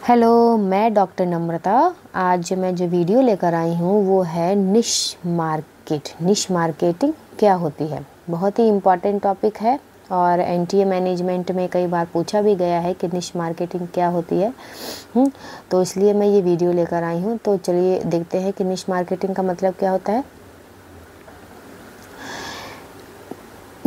Hello, मैं doctor नम्रता। आज मैं जो वीडियो लेकर आई हूँ वो है निश मार्केट। निश मार्केटिंग क्या होती है, बहुत ही इम्पॉर्टेंट टॉपिक है और एनटीए मैनेजमेंट में कई बार पूछा भी गया है कि निश मार्केटिंग क्या होती है। तो इसलिए मैं ये वीडियो लेकर आई हूँ। तो चलिए देखते हैं कि निश मार्केटिंग का मतलब क्या होता है।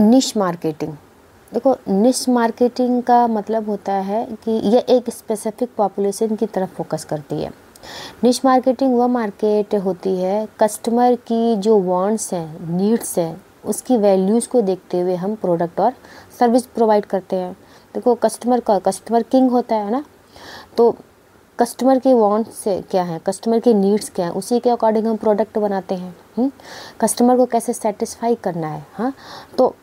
निश मार्केटिंग, देखो, निश मार्केटिंग का मतलब होता है कि यह एक स्पेसिफिक पॉपुलेशन की तरफ फोकस करती है। निश मार्केटिंग वह मार्केट होती है कस्टमर की जो वांट्स हैं, नीड्स हैं, उसकी वैल्यूज़ को देखते हुए हम प्रोडक्ट और सर्विस प्रोवाइड करते हैं। देखो, कस्टमर किंग होता है ना, तो कस्टमर के वांट्स से क्या है, कस्टमर की नीड्स क्या है, उसी के अकॉर्डिंग हम प्रोडक्ट बनाते हैं। कस्टमर को कैसे सेटिस्फाई करना है, हाँ, तो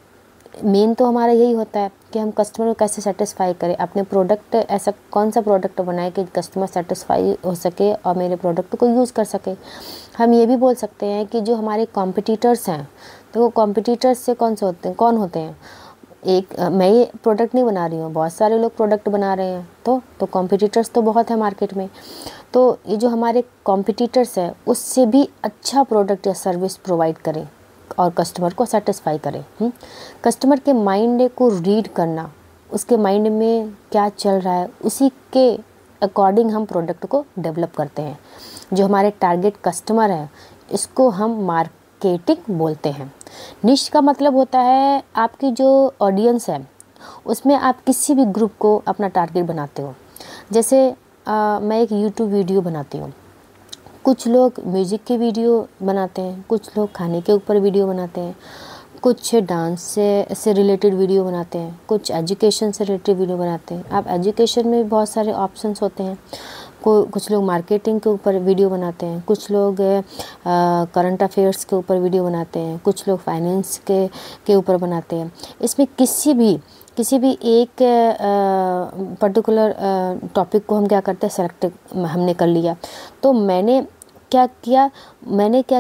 मेन तो हमारा यही होता है कि हम कस्टमर को कैसे सेटिस्फाई करें। अपने प्रोडक्ट, ऐसा कौन सा प्रोडक्ट बनाए कि कस्टमर सेटिस्फाई हो सके और मेरे प्रोडक्ट को यूज़ कर सके। हम ये भी बोल सकते हैं कि जो हमारे कॉम्पिटिटर्स हैं, तो वो कॉम्पिटिटर्स से कौन होते हैं। मैं ये प्रोडक्ट नहीं बना रही हूँ, बहुत सारे लोग प्रोडक्ट बना रहे हैं, तो कॉम्पिटिटर्स तो बहुत है मार्केट में। तो ये जो हमारे कॉम्पिटिटर्स हैं उससे भी अच्छा प्रोडक्ट या सर्विस प्रोवाइड करें और कस्टमर को सेटिस्फाई करें। कस्टमर के माइंड को रीड करना, उसके माइंड में क्या चल रहा है, उसी के अकॉर्डिंग हम प्रोडक्ट को डेवलप करते हैं। जो हमारे टारगेट कस्टमर हैं, इसको हम मार्केटिंग बोलते हैं। निश का मतलब होता है आपकी जो ऑडियंस है उसमें आप किसी भी ग्रुप को अपना टारगेट बनाते हो। जैसे मैं एक यूट्यूब वीडियो बनाती हूँ, कुछ लोग म्यूज़िक के वीडियो बनाते हैं, कुछ लोग खाने के ऊपर वीडियो बनाते हैं, कुछ डांस से रिलेटेड वीडियो बनाते हैं, कुछ एजुकेशन से रिलेटेड वीडियो बनाते हैं। अब एजुकेशन में बहुत सारे ऑप्शंस होते हैं। कुछ लोग मार्केटिंग के ऊपर वीडियो बनाते हैं, कुछ लोग करंट अफेयर्स के ऊपर वीडियो बनाते हैं, कुछ लोग फाइनेंस के ऊपर बनाते हैं। इसमें किसी भी एक पर्टिकुलर टॉपिक को हम क्या करते हैं, सेलेक्ट हमने कर लिया। तो मैंने क्या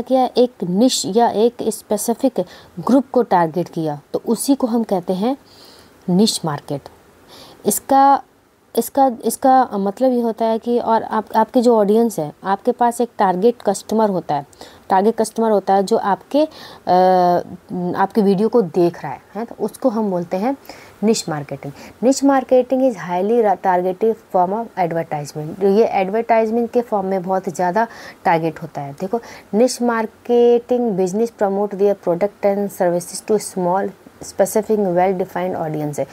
किया, एक निश या एक स्पेसिफिक ग्रुप को टारगेट किया, तो उसी को हम कहते हैं निश मार्केट। इसका मतलब ये होता है कि और आपके जो ऑडियंस है, आपके पास एक टारगेट कस्टमर होता है जो आपके वीडियो को देख रहा है, तो उसको हम बोलते हैं niche marketing. Niche marketing is highly targeted form of advertisement. ये एडवर्टाइजमेंट के फॉर्म में बहुत ज़्यादा टारगेट होता है। देखो, niche marketing business promote their product and services to small specific well defined audience है।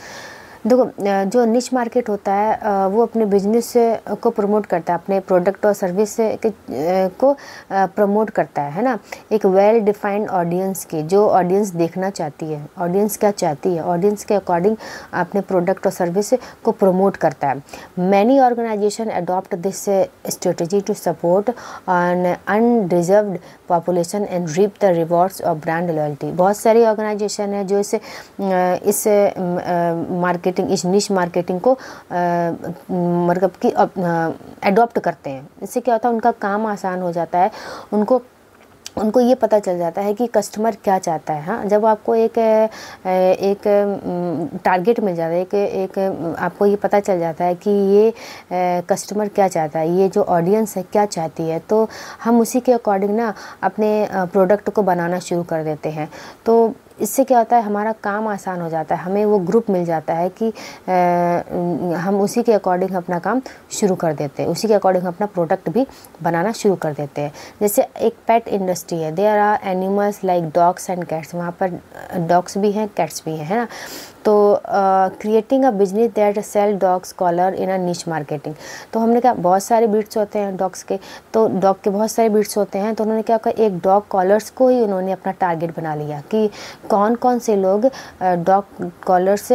देखो, जो निश मार्केट होता है वो अपने बिजनेस को प्रमोट करता है, अपने प्रोडक्ट और सर्विस को प्रमोट करता है ना, एक वेल डिफाइंड ऑडियंस की, जो ऑडियंस देखना चाहती है, ऑडियंस क्या चाहती है, ऑडियंस के अकॉर्डिंग अपने प्रोडक्ट और सर्विस को प्रमोट करता है। Many organisation adopt this strategy to support on unreserved population and reap the rewards of brand loyalty. बहुत सारी ऑर्गेनाइजेशन है जो इस इस निश मार्केटिंग को मतलब कि अडॉप्ट करते हैं। इससे क्या होता है, उनका काम आसान हो जाता है। उनको ये पता चल जाता है कि कस्टमर क्या चाहता है। हाँ, जब आपको एक टारगेट मिल जाता है, एक आपको ये पता चल जाता है कि ये कस्टमर क्या चाहता है, ये जो ऑडियंस है क्या चाहती है, तो हम उसी के अकॉर्डिंग ना अपने प्रोडक्ट को बनाना शुरू कर देते हैं। तो इससे क्या होता है, हमारा काम आसान हो जाता है, हमें वो ग्रुप मिल जाता है कि हम उसी के अकॉर्डिंग अपना काम शुरू कर देते हैं, उसी के अकॉर्डिंग अपना प्रोडक्ट भी बनाना शुरू कर देते हैं। जैसे एक पेट इंडस्ट्री है, there are animals like dogs and cats, वहाँ पर डॉग्स भी हैं, कैट्स भी हैं, है ना। तो creating a business that sell dogs collar in a niche marketing. तो हमने कहा बहुत सारे ब्रीड्स होते हैं डॉग्स के, तो डॉग के बहुत सारे ब्रीड्स होते हैं, तो उन्होंने क्या कहा, एक डॉग कॉलर्स को ही उन्होंने अपना टारगेट बना लिया कि कौन कौन से लोग डॉग कॉलर्स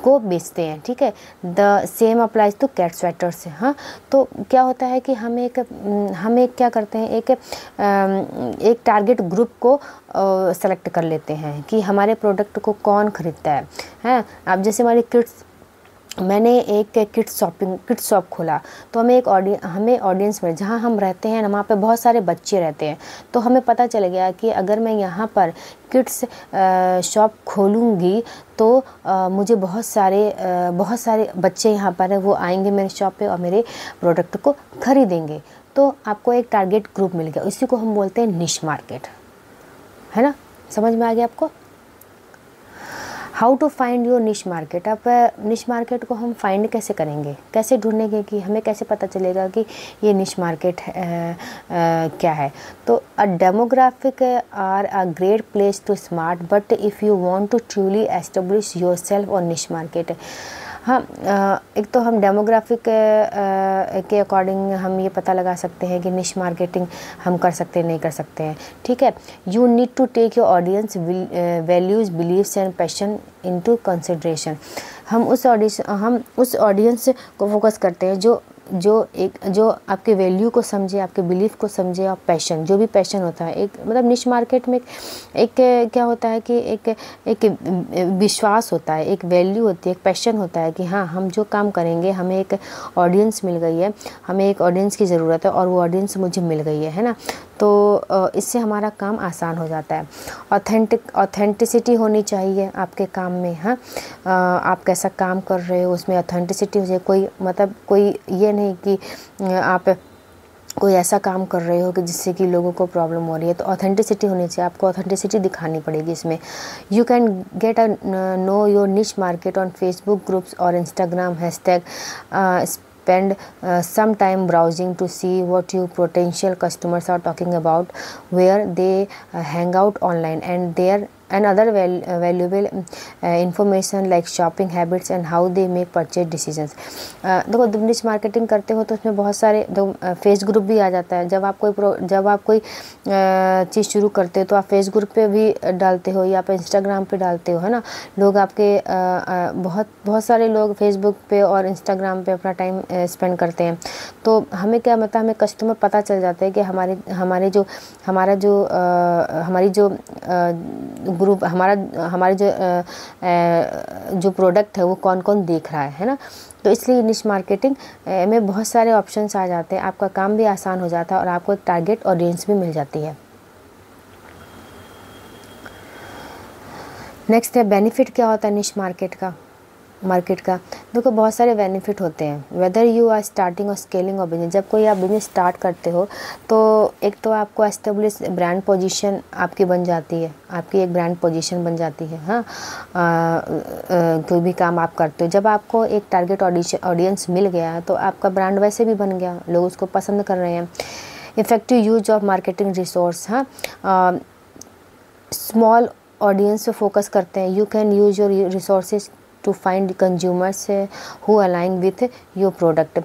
को बेचते हैं। ठीक है, the same applies to cat sweaters. हाँ, तो क्या होता है कि हम एक क्या करते हैं, एक टारगेट ग्रुप को सेलेक्ट कर लेते हैं कि हमारे प्रोडक्ट को कौन खरीदता है। आप जैसे हमारी मैंने एक किड शॉप खोला, तो हमें ऑडियंस में जहाँ हम रहते हैं वहाँ पे बहुत सारे बच्चे रहते हैं, तो हमें पता चल गया कि अगर मैं यहाँ पर किड्स शॉप खोलूँगी तो मुझे बहुत सारे बच्चे यहाँ पर हैं, वो आएंगे मेरे शॉप पे और मेरे प्रोडक्ट को खरीदेंगे। तो आपको एक टारगेट ग्रुप मिल गया, इसी को हम बोलते हैं निश मार्केट, है ना। समझ में आ गया आपको। हाउ टू फाइंड योर निश मार्केट। अब निश मार्केट को हम फाइंड कैसे करेंगे, कैसे ढूंढेंगे, कि हमें कैसे पता चलेगा कि ये निश मार्केट क्या है। तो a demographic are a great place to smart, but if you want to truly establish yourself or niche market. हाँ, एक तो हम डेमोग्राफिक के अकॉर्डिंग हम ये पता लगा सकते हैं कि निश मार्केटिंग हम कर सकते हैं नहीं कर सकते हैं, ठीक है। You need to take your audience values, beliefs and passion into consideration. हम उस ऑडियंस को फोकस करते हैं जो आपके वैल्यू को समझे, आपके बिलीफ को समझे, और पैशन, जो भी पैशन होता है। एक मतलब निश मार्केट में एक क्या होता है कि एक विश्वास होता है, एक वैल्यू होती है, एक पैशन होता है कि हाँ, हम जो काम करेंगे, हमें एक ऑडियंस मिल गई है, हमें एक ऑडियंस की ज़रूरत है और वो ऑडियंस मुझे मिल गई है ना। तो इससे हमारा काम आसान हो जाता है। ऑथेंटिसिटी होनी चाहिए आपके काम में। हाँ, आप कैसा काम कर रहे हो उसमें ऑथेंटिसिटी हो जाए। कोई ये नहीं कि आप कोई ऐसा काम कर रहे हो कि जिससे कि लोगों को प्रॉब्लम हो रही है। तो ऑथेंटिसिटी होनी चाहिए, आपको ऑथेंटिसिटी दिखानी पड़ेगी इसमें। You can get know your निश मार्केट ऑन फेसबुक ग्रुप्स और Instagram hashtag. Spend some time browsing to see what your potential customers are talking about, where they hang out online, and other valuable information like shopping habits and how they make purchase decisions। देखो, जब निश marketing करते हो तो उसमें बहुत सारे face group भी आ जाता है। जब आप कोई चीज़ शुरू करते हो तो आप फेस ग्रुप पे भी डालते हो या आप इंस्टाग्राम पे डालते हो, है ना। लोग आपके बहुत सारे लोग फेसबुक पे और इंस्टाग्राम पे अपना टाइम स्पेंड करते हैं। तो हमें क्या मतलब हमें कस्टमर पता चल जाता है कि हमारी जो प्रोडक्ट है वो कौन कौन देख रहा है ना। तो इसलिए निश मार्केटिंग में बहुत सारे ऑप्शंस आ जाते हैं, आपका काम भी आसान हो जाता है और आपको टारगेट ऑडियंस भी मिल जाती है। नेक्स्ट है बेनिफिट। क्या होता है निश मार्केट का देखो, बहुत सारे बेनिफिट होते हैं। वेदर यू आर स्टार्टिंग और स्केलिंग और बिजनेस, जब कोई आप बिजनेस स्टार्ट करते हो तो एक तो आपको एस्टेब्लिश ब्रांड पोजीशन आपकी बन जाती है, आपकी एक ब्रांड पोजीशन बन जाती है। हाँ, कोई भी काम आप करते हो, जब आपको एक टारगेट ऑडियंस मिल गया तो आपका ब्रांड वैसे भी बन गया, लोग उसको पसंद कर रहे हैं। Effective use of marketing resource. हाँ, स्मॉल ऑडियंस पे फोकस करते हैं। You can use your resources to find consumers who align with your product.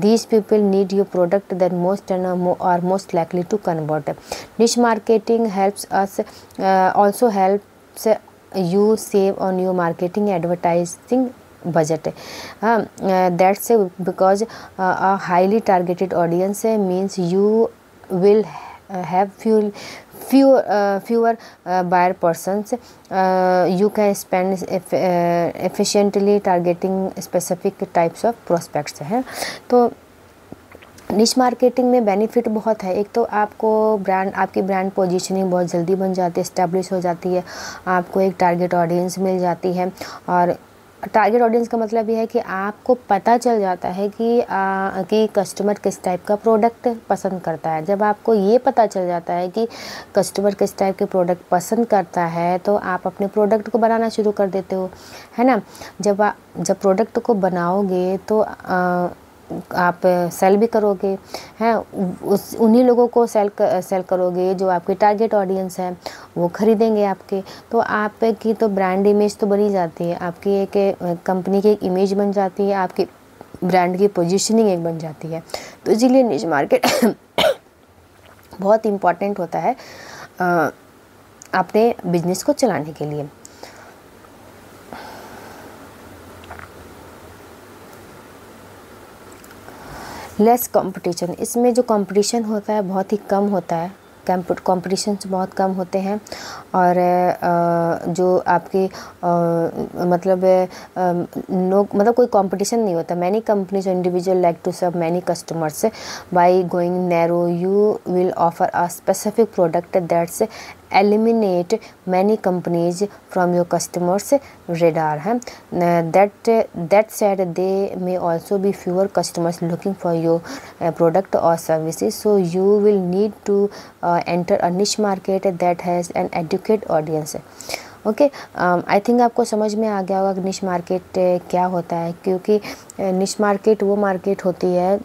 These people need your product that most and are most likely to convert. Niche marketing also helps you save on your marketing advertising budget. That's because a highly targeted audience means you will have fewer buyer persons. You can spend efficiently targeting specific types of prospects है। तो निश marketing में benefit बहुत है। एक तो आपकी brand positioning बहुत जल्दी बन जाती है, इस्टेब्लिश हो जाती है, आपको एक टारगेट ऑडियंस मिल जाती है। और टारगेट ऑडियंस का मतलब ये है कि आपको पता चल जाता है कि कस्टमर किस टाइप का प्रोडक्ट पसंद करता है। जब आपको ये पता चल जाता है कि कस्टमर किस टाइप के प्रोडक्ट पसंद करता है तो आप अपने प्रोडक्ट को बनाना शुरू कर देते हो, है ना। जब प्रोडक्ट को बनाओगे तो आप सेल भी करोगे, हैं, उन्हीं लोगों को सेल करोगे जो आपके टारगेट ऑडियंस है, वो खरीदेंगे आपके। तो आपकी तो ब्रांड इमेज तो बनी जाती है, आपकी एक कंपनी की एक इमेज बन जाती है, आपकी ब्रांड की पोजीशनिंग एक बन जाती है। तो इसीलिए निश मार्केट बहुत इम्पॉर्टेंट होता है अपने बिजनेस को चलाने के लिए। लेस कंपटीशन, इसमें जो कंपटीशन होता है बहुत ही कम होता है, कॉम्पिटिशन्स बहुत कम होते हैं और जो आपकी मतलब कोई कंपटीशन नहीं होता। Many companies individual like to serve many customers by going narrow you will offer a specific product that's eliminate many companies from your customers radar है that said they may also be fewer customers looking for your product or services, so you will need to enter a niche market that has an educated audience। Okay, I think आपको समझ में आ गया होगा कि निश market क्या होता है, क्योंकि निश मार्केट वो मार्केट होती है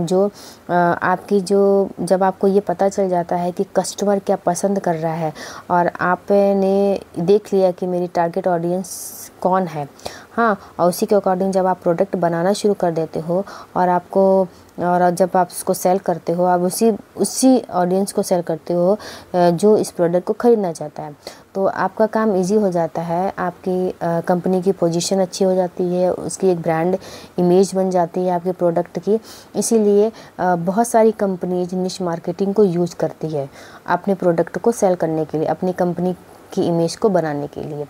जो आपकी जब आपको ये पता चल जाता है कि कस्टमर क्या पसंद कर रहा है और आपने देख लिया कि मेरी टारगेट ऑडियंस कौन है, हाँ, और उसी के अकॉर्डिंग जब आप प्रोडक्ट बनाना शुरू कर देते हो और जब आप उसको सेल करते हो, आप उसी ऑडियंस को सेल करते हो जो इस प्रोडक्ट को ख़रीदना चाहता है, तो आपका काम इजी हो जाता है। आपकी कंपनी की पोजीशन अच्छी हो जाती है, उसकी एक ब्रांड इमेज बन जाती है आपके प्रोडक्ट की। इसीलिए बहुत सारी कंपनीज निश मार्केटिंग को यूज़ करती है अपने प्रोडक्ट को सेल करने के लिए, अपनी कंपनी की इमेज को बनाने के लिए।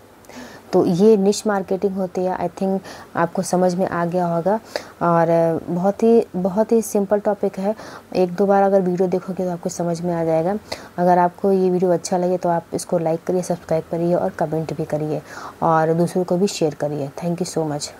तो ये निश मार्केटिंग होती है। आई थिंक आपको समझ में आ गया होगा और बहुत ही सिंपल टॉपिक है। एक दो बार अगर वीडियो देखोगे तो आपको समझ में आ जाएगा। अगर आपको ये वीडियो अच्छा लगे तो आप इसको लाइक करिए, सब्सक्राइब करिए और कमेंट भी करिए और दूसरों को भी शेयर करिए। Thank you so much.